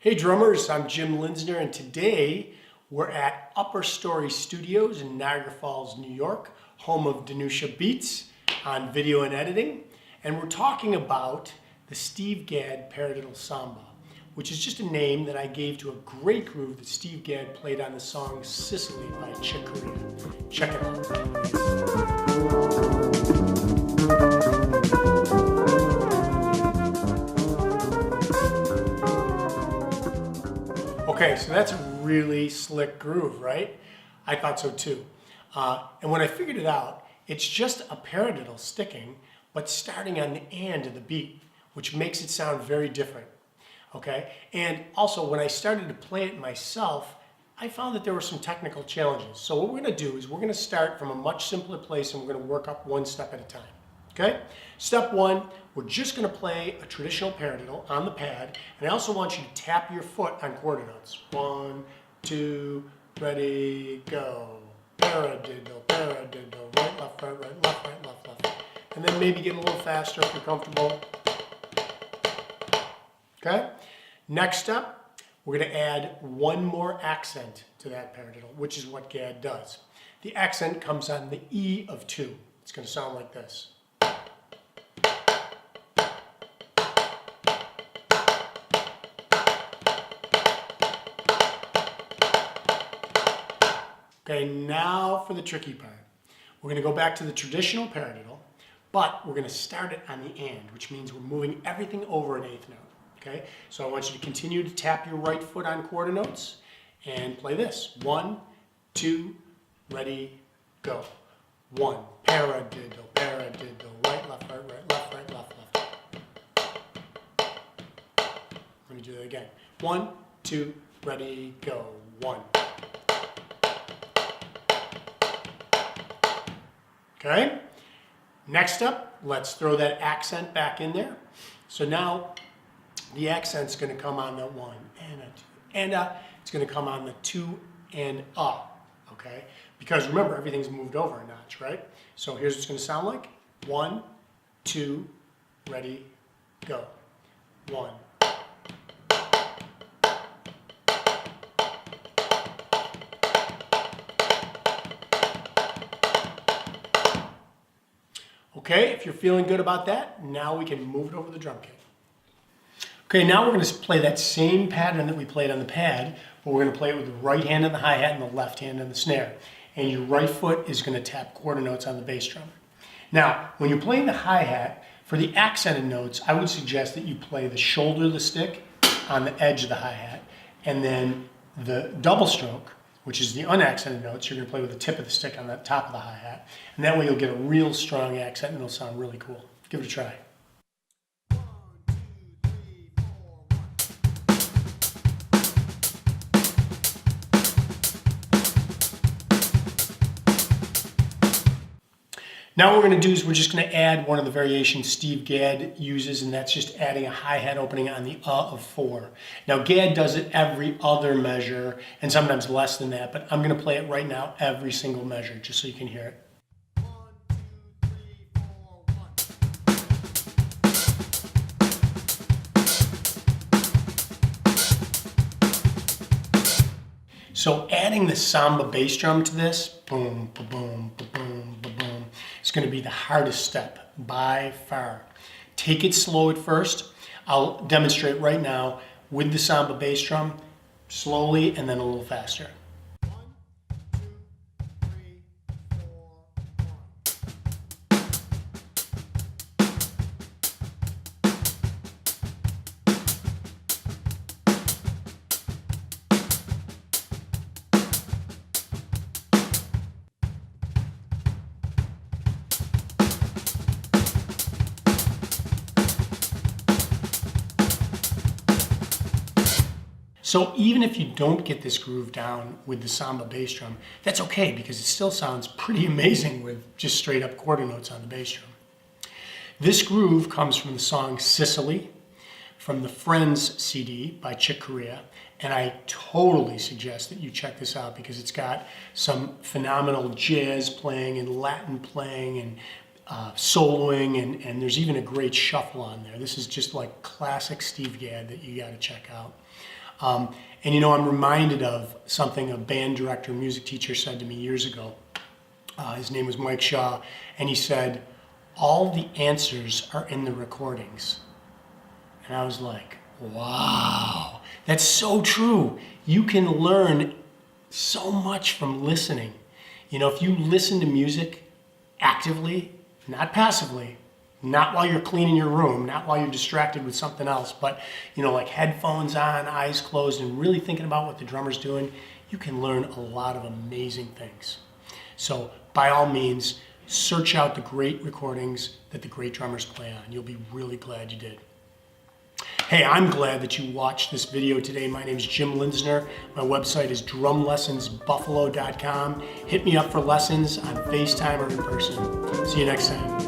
Hey drummers, I'm Jim Linsner, and today we're at Upper Story Studios in Niagara Falls, New York, home of Danusha Beats on video and editing, and we're talking about the Steve Gadd Paradiddle Samba, which is just a name that I gave to a great groove that Steve Gadd played on the song Sicily by Chick Corea. Check it out. Okay, so that's a really slick groove, right? I thought so too. And when I figured it out, it's just a paradiddle sticking, but starting on the and of the beat, which makes it sound very different, okay? And also, when I started to play it myself, I found that there were some technical challenges. So what we're gonna do is we're gonna start from a much simpler place and we're gonna work up one step at a time. Okay? Step one, we're just going to play a traditional paradiddle on the pad, and I also want you to tap your foot on quarter notes. 1, 2, ready, go. Paradiddle, paradiddle, right, left, right, left, left. And then maybe get a little faster if you're comfortable. Okay? Next step, we're going to add one more accent to that paradiddle, which is what Gadd does. The accent comes on the E of 2. It's going to sound like this. Okay, now for the tricky part. We're going to go back to the traditional paradiddle, but we're going to start it on the and, which means we're moving everything over an eighth note. Okay, so I want you to continue to tap your right foot on quarter notes and play this. 1, 2, ready, go. 1, paradiddle, paradiddle, right, left, left. Let me do that again. 1, 2, ready, go. 1. Okay, next up, let's throw that accent back in there. So now the accent's going to come on the 1 and a 2 and a. It's going to come on the 2 and a. Okay, because remember, everything's moved over a notch, right? So here's what it's going to sound like. 1, 2, ready, go. 1. Okay, if you're feeling good about that, now we can move it over the drum kit. Okay, now we're going to play that same pattern that we played on the pad, but we're going to play it with the right hand on the hi-hat and the left hand on the snare. And your right foot is going to tap quarter notes on the bass drum. Now, when you're playing the hi-hat, for the accented notes, I would suggest that you play the shoulder of the stick on the edge of the hi-hat, and then the double stroke, which is the unaccented notes, you're going to play with the tip of the stick on the top of the hi-hat. And that way you'll get a real strong accent and it'll sound really cool. Give it a try. Now what we're going to do is we're just going to add one of the variations Steve Gadd uses, and that's just adding a hi-hat opening on the of 4. Now Gadd does it every other measure, and sometimes less than that, but I'm going to play it right now every single measure, just so you can hear it. 1, 2, 3, 4, 1. So adding the samba bass drum to this, boom, ba-boom, ba-boom, ba-boom, it's going to be the hardest step by far. Take it slow at first. I'll demonstrate right now with the samba bass drum, slowly and then a little faster. 1, 2, 3, 4, 1. So even if you don't get this groove down with the samba bass drum, that's okay because it still sounds pretty amazing with just straight up quarter notes on the bass drum. This groove comes from the song Sicily from the Friends CD by Chick Corea, and I totally suggest that you check this out because it's got some phenomenal jazz playing and Latin playing and soloing, and there's even a great shuffle on there. This is just like classic Steve Gadd that you got to check out. And you know, I'm reminded of something a band director, music teacher said to me years ago. His name was Mike Shaw, and he said, all the answers are in the recordings. And I was like, wow, that's so true. You can learn so much from listening. You know, if you listen to music actively, not passively, not while you're cleaning your room, not while you're distracted with something else, but, you know, like headphones on, eyes closed, and really thinking about what the drummer's doing, you can learn a lot of amazing things. So by all means, search out the great recordings that the great drummers play on. You'll be really glad you did. Hey, I'm glad that you watched this video today. My name is Jim Linsner. My website is drumlessonsbuffalo.com. Hit me up for lessons on FaceTime or in person. See you next time.